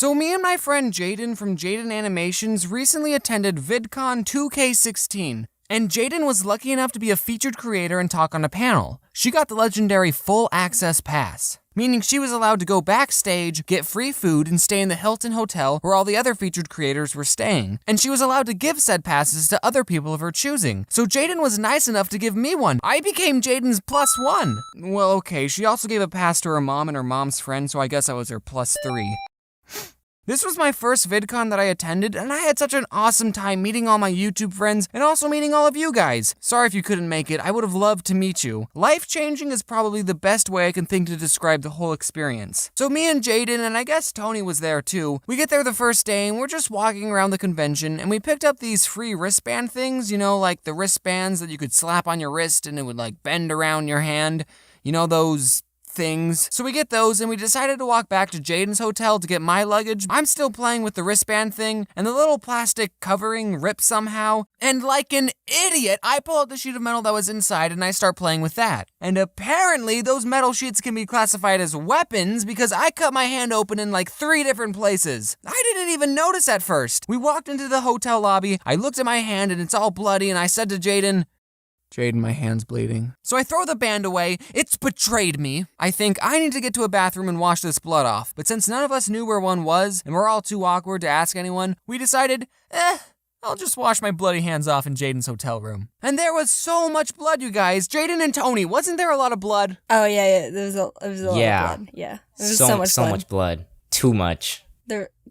So me and my friend Jaden from Jaden Animations recently attended VidCon 2K16. And Jaden was lucky enough to be a featured creator and talk on a panel. She got the legendary full access pass, meaning she was allowed to go backstage, get free food, and stay in the Hilton Hotel where all the other featured creators were staying. And she was allowed to give said passes to other people of her choosing. So Jaden was nice enough to give me one. I became Jaden's +1. Well, okay, she also gave a pass to her mom and her mom's friend, so I guess I was her +3. This was my first VidCon that I attended, and I had such an awesome time meeting all my YouTube friends and also meeting all of you guys. Sorry if you couldn't make it, I would have loved to meet you. Life-changing is probably the best way I can think to describe the whole experience. So me and Jaden, and I guess Tony was there too, we get there the first day and we're just walking around the convention and we picked up these free wristband things, you know, like the wristbands that you could slap on your wrist and it would like bend around your hand. You know, those things. So we get those and we decided to walk back to Jaden's hotel to get my luggage. I'm still playing with the wristband thing and the little plastic covering ripped somehow. And like an idiot, I pull out the sheet of metal that was inside and I start playing with that. And apparently those metal sheets can be classified as weapons because I cut my hand open in like 3 different places. I didn't even notice at first. We walked into the hotel lobby, I looked at my hand and it's all bloody and I said to Jaden, my hand's bleeding. So I throw the band away. It's betrayed me. I think I need to get to a bathroom and wash this blood off. But since none of us knew where one was, and we're all too awkward to ask anyone, we decided, I'll just wash my bloody hands off in Jaden's hotel room. And there was so much blood, you guys. Jaden and Tony, wasn't there a lot of blood? Oh, yeah. There was a lot of blood. Yeah. There was so much blood. Too much.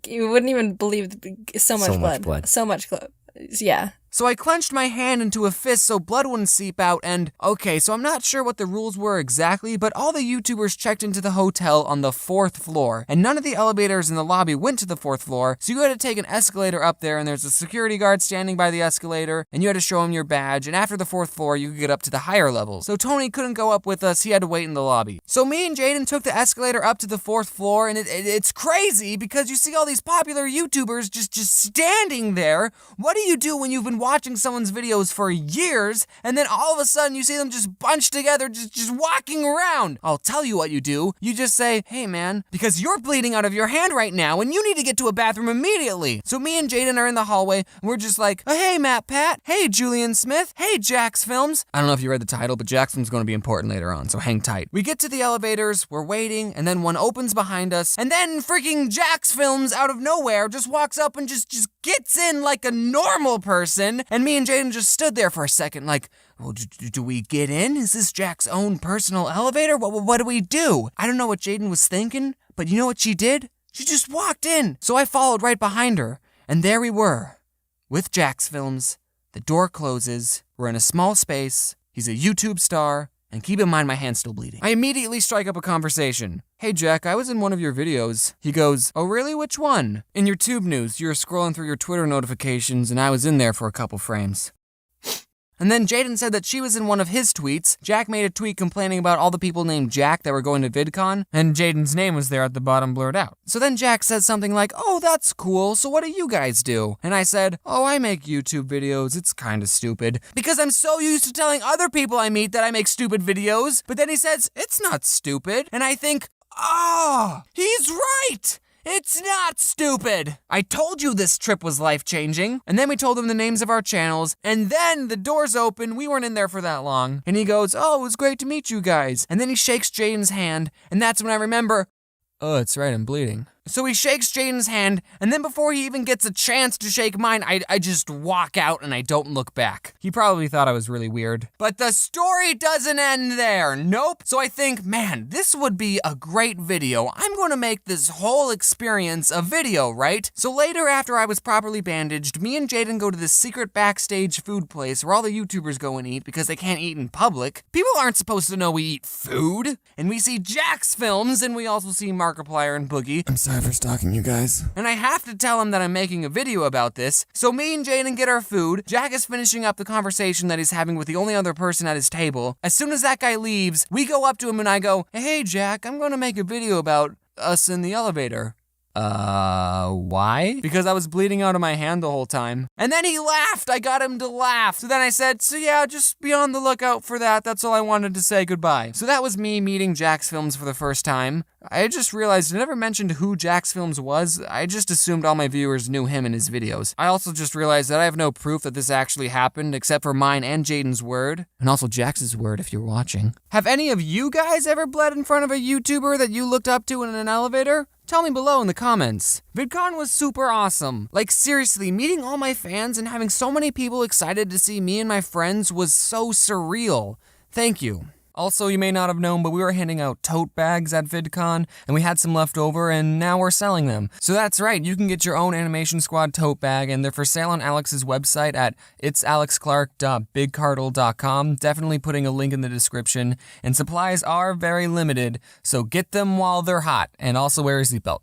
You wouldn't even believe so much blood. So much blood. Yeah. So I clenched my hand into a fist so blood wouldn't seep out and, okay, so I'm not sure what the rules were exactly, but all the YouTubers checked into the hotel on the 4th floor, and none of the elevators in the lobby went to the 4th floor, so you had to take an escalator up there and there's a security guard standing by the escalator, and you had to show him your badge, and after the 4th floor, you could get up to the higher levels. So Tony couldn't go up with us, he had to wait in the lobby. So me and Jaden took the escalator up to the 4th floor, and it's crazy because you see all these popular YouTubers just standing there. What do you do when you've been watching someone's videos for years, and then all of a sudden you see them just bunched together, just walking around? I'll tell you what you do. You just say, hey man, because you're bleeding out of your hand right now, and you need to get to a bathroom immediately. So me and Jaden are in the hallway, and we're just like, hey Matt Pat, hey Julian Smith, hey Jacksfilms. I don't know if you read the title, but Jacksfilms is going to be important later on, so hang tight. We get to the elevators, we're waiting, and then one opens behind us, and then freaking Jacksfilms out of nowhere just walks up and just gets in like a normal person, and me and Jaden just stood there for a second like, well, do we get in? Is this Jack's own personal elevator? What do we do? I don't know what Jaden was thinking, but you know what she did? She just walked in. So I followed right behind her, and there we were, with Jacksfilms. The door closes, we're in a small space, he's a YouTube star, and keep in mind my hand's still bleeding. I immediately strike up a conversation. Hey Jack, I was in one of your videos. He goes, oh really, which one? In your tube news, you were scrolling through your Twitter notifications and I was in there for a couple frames. And then Jaden said that she was in one of his tweets. Jack made a tweet complaining about all the people named Jack that were going to VidCon, and Jaden's name was there at the bottom blurred out. So then Jack says something like, oh, that's cool, so what do you guys do? And I said, oh, I make YouTube videos, it's kinda stupid. Because I'm so used to telling other people I meet that I make stupid videos, but then he says, it's not stupid. And I think, oh, he's right! It's not stupid! I told you this trip was life-changing. And then we told him the names of our channels, and then the doors open, we weren't in there for that long. And he goes, oh, it was great to meet you guys. And then he shakes Jaden's hand, and that's when I remember, oh, that's right, I'm bleeding. So he shakes Jaden's hand, and then before he even gets a chance to shake mine, I just walk out and I don't look back. He probably thought I was really weird. But the story doesn't end there, nope. So I think, man, this would be a great video. I'm gonna make this whole experience a video, right? So later, after I was properly bandaged, me and Jaden go to this secret backstage food place where all the YouTubers go and eat because they can't eat in public. People aren't supposed to know we eat food. And we see Jacksfilms, and we also see Markiplier and Boogie. I'm sorry for stalking you guys. And I have to tell him that I'm making a video about this. So me and Jaden get our food. Jack is finishing up the conversation that he's having with the only other person at his table. As soon as that guy leaves, we go up to him and I go, hey Jack, I'm gonna make a video about us in the elevator. Why? Because I was bleeding out of my hand the whole time. And then he laughed. I got him to laugh. So then I said, so yeah, just be on the lookout for that. That's all I wanted to say. Goodbye. So that was me meeting Jacksfilms for the first time. I just realized I never mentioned who Jacksfilms was. I just assumed all my viewers knew him and his videos. I also just realized that I have no proof that this actually happened except for mine and Jaden's word. And also Jax's word if you're watching. Have any of you guys ever bled in front of a YouTuber that you looked up to in an elevator? Tell me below in the comments. VidCon was super awesome. Like seriously, meeting all my fans and having so many people excited to see me and my friends was so surreal. Thank you. Also, you may not have known, but we were handing out tote bags at VidCon, and we had some left over, and now we're selling them. So that's right, you can get your own Animation Squad tote bag, and they're for sale on Alex's website at itsalexclark.bigcartel.com. Definitely putting a link in the description, and supplies are very limited, so get them while they're hot, and also wear a seatbelt.